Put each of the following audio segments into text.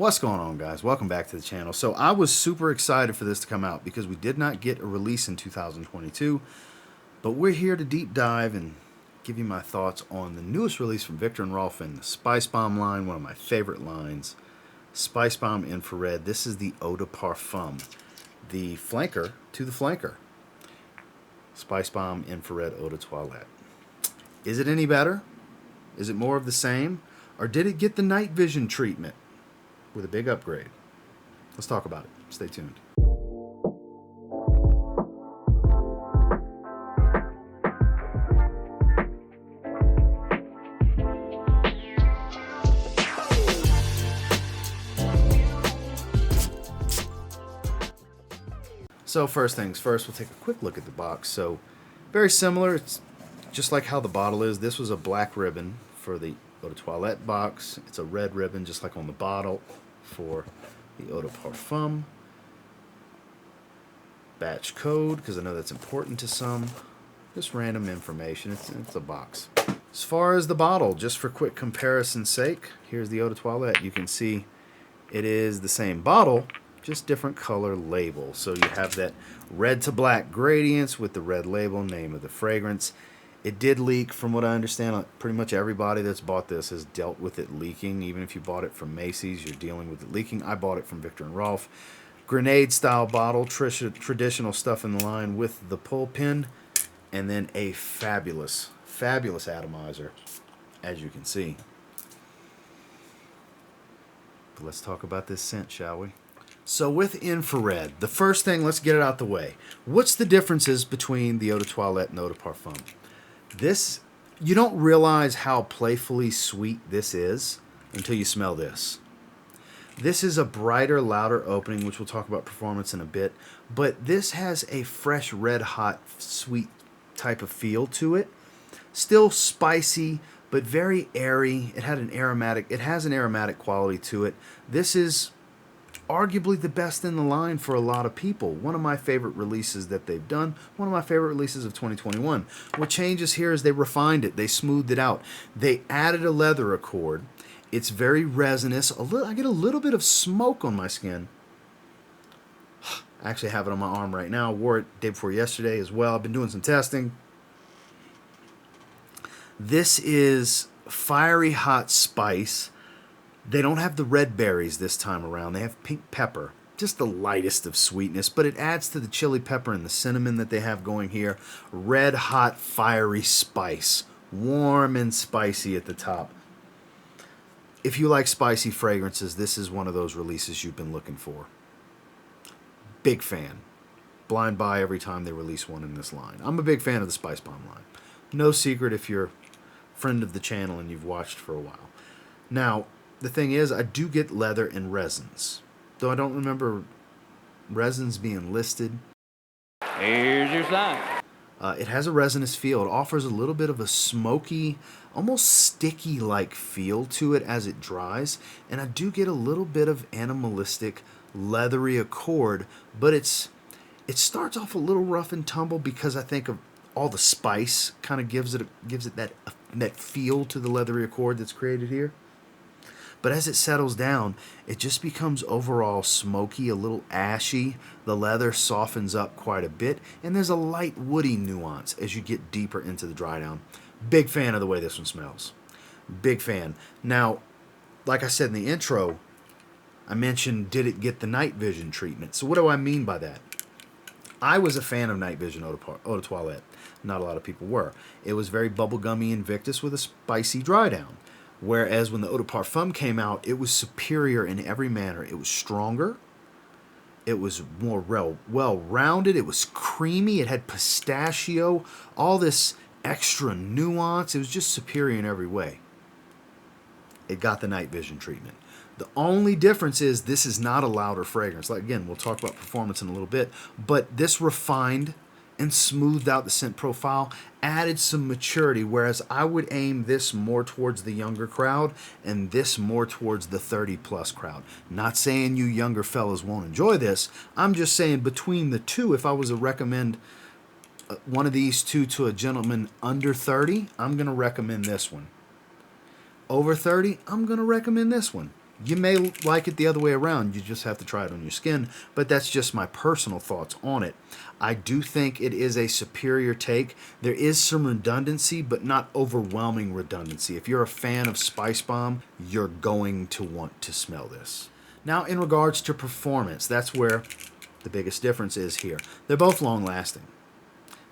What's going on, guys? Welcome back to the channel. So I was super excited for this to come out because we did not get a release in 2022, but we're here to deep dive and give you my thoughts on the newest release from Viktor and Rolf in the Spicebomb line, one of my favorite lines. Spicebomb Infrared. This is the Eau de Parfum, the flanker to the flanker. Spicebomb Infrared Eau de Toilette. Is it any better? Is it more of the same? Or did it get the night vision treatment with a big upgrade? Let's talk about it. Stay tuned. So first things first, we'll take a quick look at the box. So very similar. It's just like how the bottle is. This was a black ribbon for the Eau de Toilette box. It's a red ribbon just like on the bottle for the Eau de Parfum. Batch code, because I know that's important to some. Just random information. It's a box. As far as the bottle, just for quick comparison's sake, here's the Eau de Toilette. You can see it is the same bottle, just different color label. So you have that red to black gradients with the red label, name of the fragrance. It did leak, from what I understand. Pretty much everybody that's bought this has dealt with it leaking. Even if you bought it from Macy's, you're dealing with it leaking. I bought it from Viktor and Rolf. Grenade style bottle, traditional stuff in the line with the pull pin, and then a fabulous atomizer, as you can see. But let's talk about this scent, shall we? So with infrared, the first thing, let's get it out the way. What's the differences between the Eau de Toilette and Eau de Parfum? This, you don't realize how playfully sweet this is until you smell this. This is a brighter, louder opening, which we'll talk about performance in a bit, but this has a fresh, red hot, sweet type of feel to it. Still spicy, but very airy. It has an aromatic quality to it. This is arguably the best in the line for a lot of people. One of my favorite releases that they've done. One of my favorite releases of 2021. What changes here is they refined it. They smoothed it out. They added a leather accord. It's very resinous. I get a little bit of smoke on my skin. I actually have it on my arm right now. I wore it day before yesterday as well. I've been doing some testing. This is fiery hot spice. They don't have the red berries this time around. They have pink pepper. Just the lightest of sweetness, but it adds to the chili pepper and the cinnamon that they have going here. Red hot fiery spice. Warm and spicy at the top. If you like spicy fragrances, this is one of those releases you've been looking for. Big fan. Blind buy every time they release one in this line. I'm a big fan of the Spicebomb line. No secret if you're a friend of the channel and you've watched for a while. Now, the thing is, I do get leather and resins. Though I don't remember resins being listed. Here's your sign. It has a resinous feel. It offers a little bit of a smoky, almost sticky-like feel to it as it dries. And I do get a little bit of animalistic, leathery accord. But it starts off a little rough and tumble because I think of all the spice kind of gives it that feel to the leathery accord that's created here. But as it settles down, it just becomes overall smoky, a little ashy. The leather softens up quite a bit, and there's a light woody nuance as you get deeper into the dry down. Big fan of the way this one smells. Big fan. Now, like I said in the intro, I mentioned, did it get the night vision treatment? So what do I mean by that? I was a fan of night vision Eau de Toilette. Not a lot of people were. It was very bubblegummy Invictus with a spicy dry down. Whereas when the Eau de Parfum came out, it was superior in every manner. It was stronger. It was more well-rounded. It was creamy. It had pistachio. All this extra nuance. It was just superior in every way. It got the night vision treatment. The only difference is this is not a louder fragrance. Like, again, we'll talk about performance in a little bit. But this refined and smoothed out the scent profile, added some maturity, whereas I would aim this more towards the younger crowd and this more towards the 30-plus crowd. Not saying you younger fellas won't enjoy this. I'm just saying between the two, if I was to recommend one of these two to a gentleman under 30, I'm going to recommend this one. Over 30, I'm going to recommend this one. You may like it the other way around. You just have to try it on your skin, but that's just my personal thoughts on it. I do think it is a superior take. There is some redundancy, but not overwhelming redundancy. If you're a fan of Spicebomb, you're going to want to smell this. Now, in regards to performance, that's where the biggest difference is here. They're both long-lasting.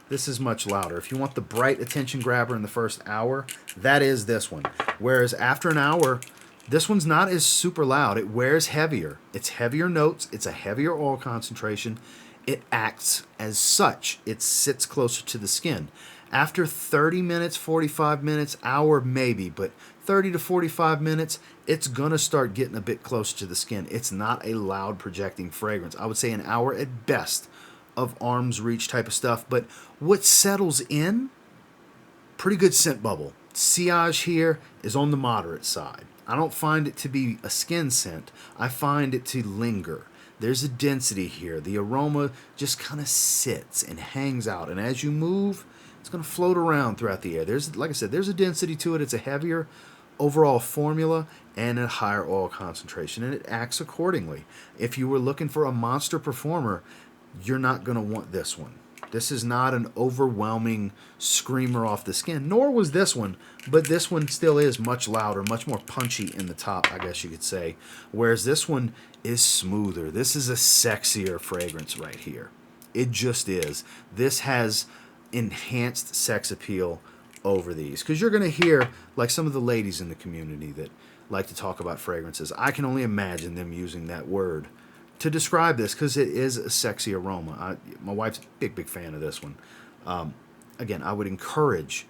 This is much louder. If you want the bright attention grabber in the first hour, that is this one. Whereas after an hour, this one's not as super loud. It wears heavier. It's heavier notes. It's a heavier oil concentration. It acts as such. It sits closer to the skin. After 30 minutes, 45 minutes, hour maybe, but 30 to 45 minutes, it's going to start getting a bit closer to the skin. It's not a loud projecting fragrance. I would say an hour at best of arm's reach type of stuff. But what settles in, pretty good scent bubble. Sillage here is on the moderate side. I don't find it to be a skin scent. I find it to linger. There's a density here. The aroma just kind of sits and hangs out. And as you move, it's going to float around throughout the air. There's, like I said, there's a density to it. It's a heavier overall formula and a higher oil concentration, and it acts accordingly. If you were looking for a monster performer, you're not going to want this one. This is not an overwhelming screamer off the skin, nor was this one, but this one still is much louder, much more punchy in the top, I guess you could say, whereas this one is smoother. This is a sexier fragrance right here. It just is. This has enhanced sex appeal over these, because you're going to hear, like some of the ladies in the community that like to talk about fragrances, I can only imagine them using that word to describe this, because it is a sexy aroma. My wife's a big fan of this one. Again, I would encourage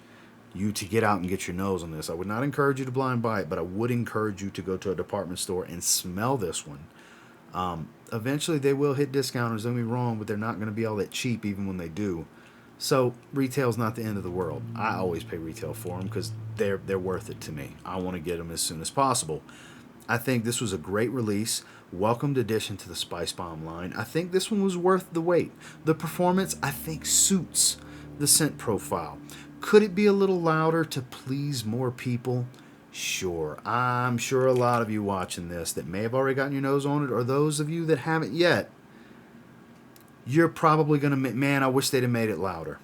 you to get out and get your nose on this. I would not encourage you to blind buy it, but I would encourage you to go to a department store and smell this one. Eventually, they will hit discounters, don't get me wrong, but they're not going to be all that cheap even when they do. So retail's not the end of the world. I always pay retail for them because they're worth it to me. I want to get them as soon as possible. I think this was a great release. Welcomed addition to the Spicebomb line. I think this one was worth the wait. The performance, I think, suits the scent profile. Could it be a little louder to please more people? Sure. I'm sure a lot of you watching this that may have already gotten your nose on it, or those of you that haven't yet, you're probably going to, man, I wish they'd have made it louder.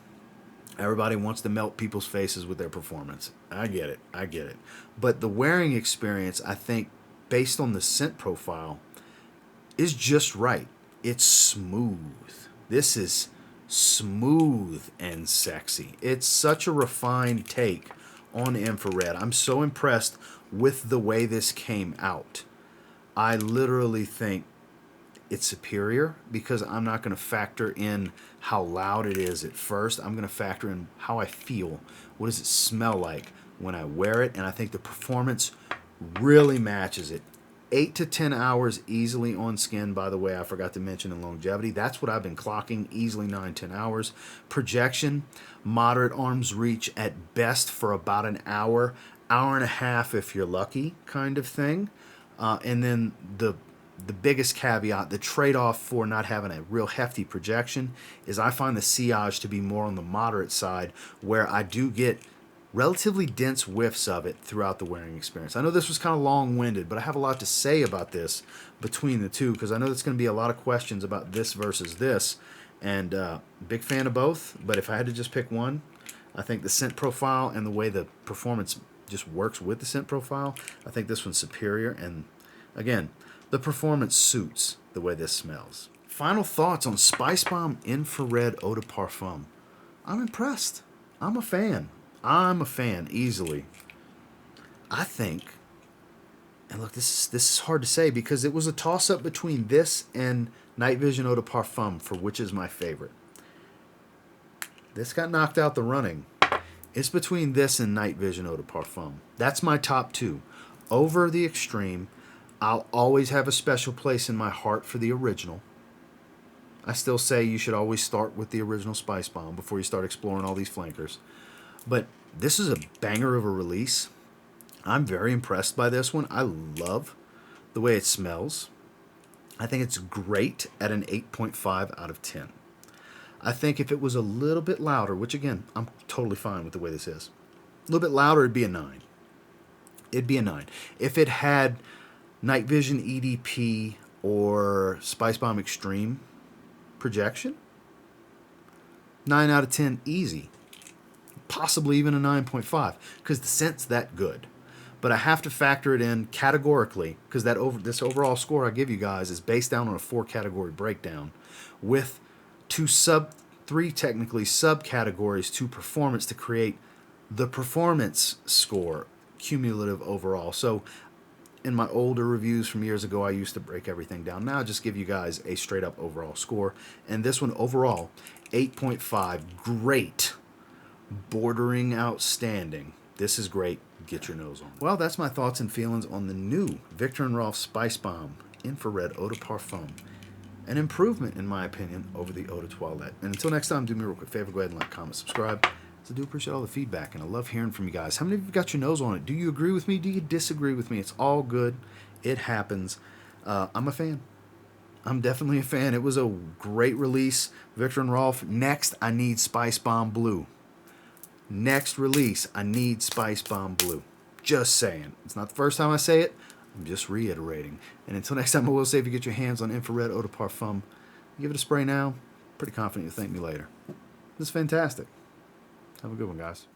Everybody wants to melt people's faces with their performance. I get it. But the wearing experience, I think, based on the scent profile, is just right. It's smooth. This is smooth and sexy. It's such a refined take on infrared. I'm so impressed with the way this came out. I literally think it's superior because I'm not going to factor in how loud it is at first. I'm going to factor in how I feel. What does it smell like when I wear it? And I think the performance really matches it. 8 to 10 hours easily on skin, by the way. I forgot to mention in longevity. That's what I've been clocking, easily 9-10 hours. Projection, moderate arm's reach at best for about an hour and a half if you're lucky, kind of thing. And then the biggest caveat, the trade-off for not having a real hefty projection, is I find the sillage to be more on the moderate side, where I do get relatively dense whiffs of it throughout the wearing experience. I know this was kind of long-winded, but I have a lot to say about this between the two, because I know there's going to be a lot of questions about this versus this, and big fan of both, but if I had to just pick one, I think the scent profile and the way the performance just works with the scent profile, I think this one's superior, and again, the performance suits the way this smells. Final thoughts on Spicebomb Infrared Eau de Parfum. I'm impressed. I'm a fan, easily. I think, and look, this is hard to say because it was a toss-up between this and Night Vision Eau de Parfum for which is my favorite. This got knocked out the running. It's between this and Night Vision Eau de Parfum. That's my top two. Over the extreme, I'll always have a special place in my heart for the original. I still say you should always start with the original Spicebomb before you start exploring all these flankers. But this is a banger of a release. I'm very impressed by this one. I love the way it smells. I think it's great at an 8.5 out of 10. I think if it was a little bit louder, which again, I'm totally fine with the way this is. A little bit louder, it'd be a 9. It'd be a 9. If it had Night Vision EDP or Spicebomb Extreme projection? 9 out of 10 easy. Possibly even a 9.5 because the scent's that good. But I have to factor it in categorically because this overall score I give you guys is based down on a 4-category breakdown with three technically subcategories to performance to create the performance score cumulative overall. So in my older reviews from years ago, I used to break everything down. Now I just give you guys a straight up overall score. And this one overall, 8.5. Great. Bordering outstanding. This is great. Get your nose on. Well, that's my thoughts and feelings on the new Viktor Rolf Spicebomb Infrared Eau de Parfum. An improvement, in my opinion, over the Eau de Toilette. And until next time, do me a real quick favor. Go ahead and like, comment, subscribe. So I do appreciate all the feedback, and I love hearing from you guys. How many of you got your nose on it? Do you agree with me? Do you disagree with me? It's all good. It happens. I'm a fan. I'm definitely a fan. It was a great release. Viktor and Rolf. Next, I need Spicebomb Blue. Next release, I need Spicebomb Blue. Just saying. It's not the first time I say it. I'm just reiterating. And until next time, I will say if you get your hands on Infrared Eau de Parfum, give it a spray now. Pretty confident you'll thank me later. This is fantastic. Have a good one, guys.